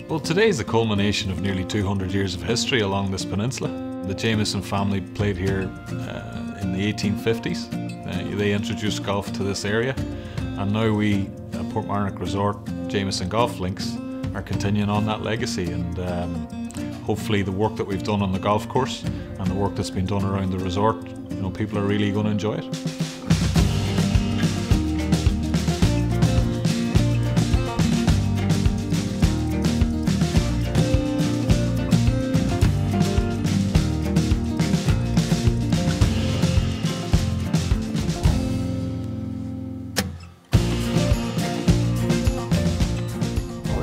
Well, today is the culmination of nearly 200 years of history along this peninsula. The Jameson family played here in the 1850s. They introduced golf to this area, and now we, at Portmarnock Resort, Jameson Golf Links, are continuing on that legacy, and hopefully the work that we've done on the golf course and the work that's been done around the resort, people are really going to enjoy it.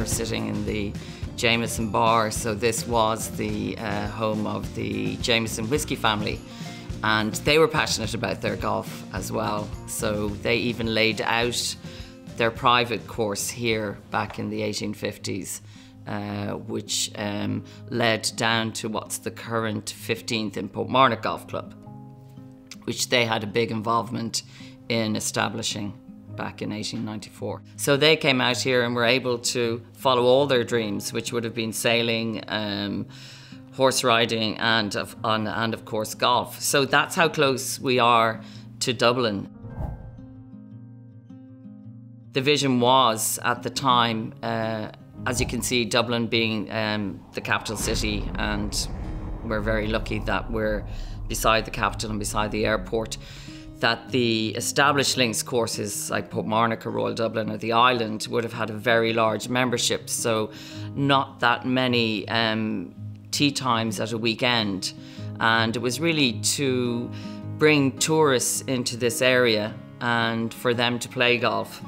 Sitting in the Jameson bar, so this was the home of the Jameson whiskey family, and they were passionate about their golf as well, so they even laid out their private course here back in the 1850s, which led down to what's the current 15th in Portmarnock Golf Club, which they had a big involvement in establishing back in 1894. So they came out here and were able to follow all their dreams, which would have been sailing, horse riding, and of course golf. So that's how close we are to Dublin. The vision was, at the time, as you can see, Dublin being the capital city, and we're very lucky that we're beside the capital and beside the airport, that the established links courses like Portmarnock or Royal Dublin or the Island would have had a very large membership, so not that many tee times at a weekend. And it was really to bring tourists into this area and for them to play golf,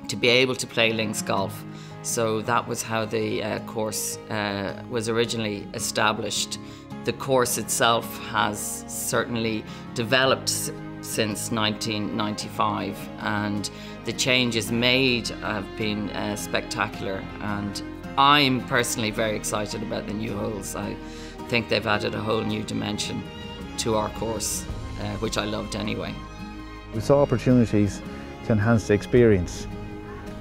to be able to play links golf. So that was how the course was originally established. The course itself has certainly developed since 1995, and the changes made have been spectacular, and I'm personally very excited about the new holes. I think they've added a whole new dimension to our course, which I loved anyway. We saw opportunities to enhance the experience,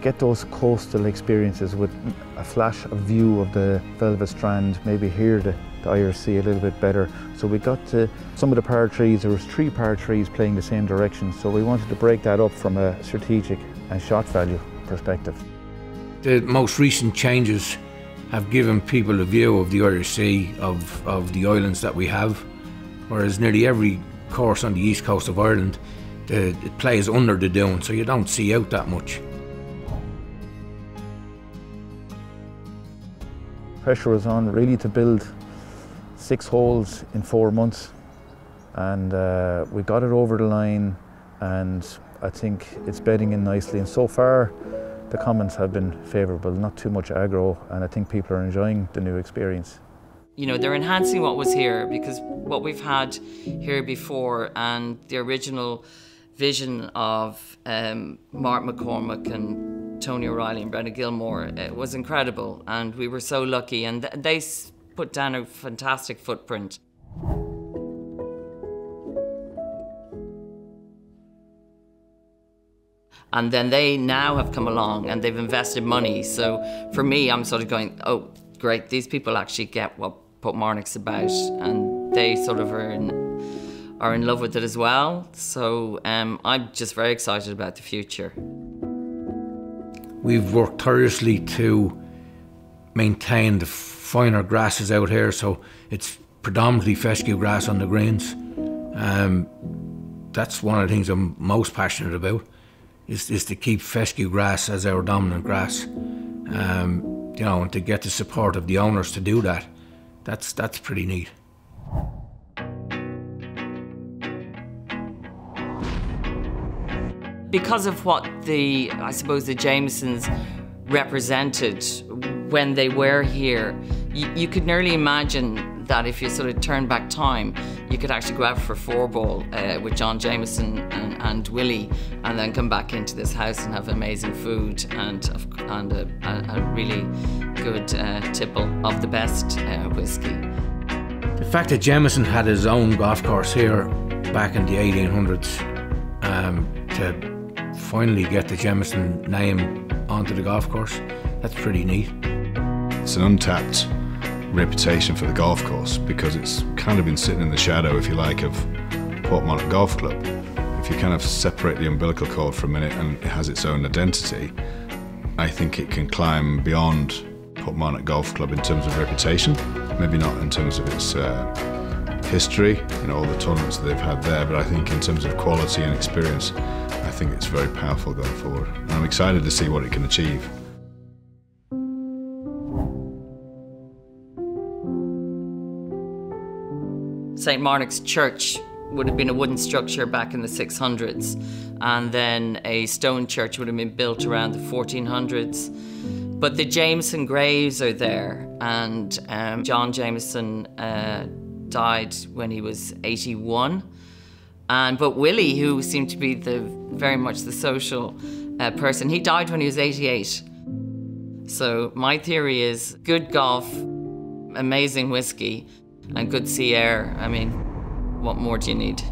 get those coastal experiences with a flash of view of the Velvet Strand, maybe hear the Irish Sea a little bit better. So we got to some of the par trees, there was 3 par trees playing the same direction, so we wanted to break that up from a strategic and shot value perspective. The most recent changes have given people a view of the Irish Sea, of the islands that we have, whereas nearly every course on the east coast of Ireland, it plays under the dune, so you don't see out that much. Pressure was on really to build 6 holes in 4 months, and we got it over the line, and I think it's bedding in nicely, and so far the comments have been favourable, not too much aggro, and I think people are enjoying the new experience. They're enhancing what was here, because what we've had here before and the original vision of Mark McCormack and Tony O'Reilly and Brendan Gilmore, it was incredible, and we were so lucky, and they put down a fantastic footprint. And then they now have come along and they've invested money, so for me I'm sort of going, oh great, these people actually get what Portmarnock's about, and they sort of are in love with it as well. So I'm just very excited about the future. We've worked tirelessly to maintain the finer grasses out here, so it's predominantly fescue grass on the greens. That's one of the things I'm most passionate about, is to keep fescue grass as our dominant grass. And to get the support of the owners to do that, that's pretty neat. Because of what I suppose the Jamesons represented when they were here, you could nearly imagine that if you sort of turn back time, you could actually go out for 4-ball with John Jameson and Willie, and then come back into this house and have amazing food and a really good tipple of the best whiskey. The fact that Jameson had his own golf course here back in the 1800s, to finally get the Jameson name onto the golf course, that's pretty neat. it's an untapped reputation for the golf course, because it's kind of been sitting in the shadow, if you like, of Portmarnock Golf Club. If you kind of separate the umbilical cord for a minute and it has its own identity, I think it can climb beyond Portmarnock Golf Club in terms of reputation. Maybe not in terms of its history, all the tournaments that they've had there, but I think in terms of quality and experience, I think it's very powerful going forward. And I'm excited to see what it can achieve. St. Marnock's Church would have been a wooden structure back in the 600s, and then a stone church would have been built around the 1400s. But the Jameson graves are there, and John Jameson died when he was 81. But Willie, who seemed to be very much the social person, he died when he was 88. So my theory is good golf, amazing whiskey, and good sea air. I mean, what more do you need?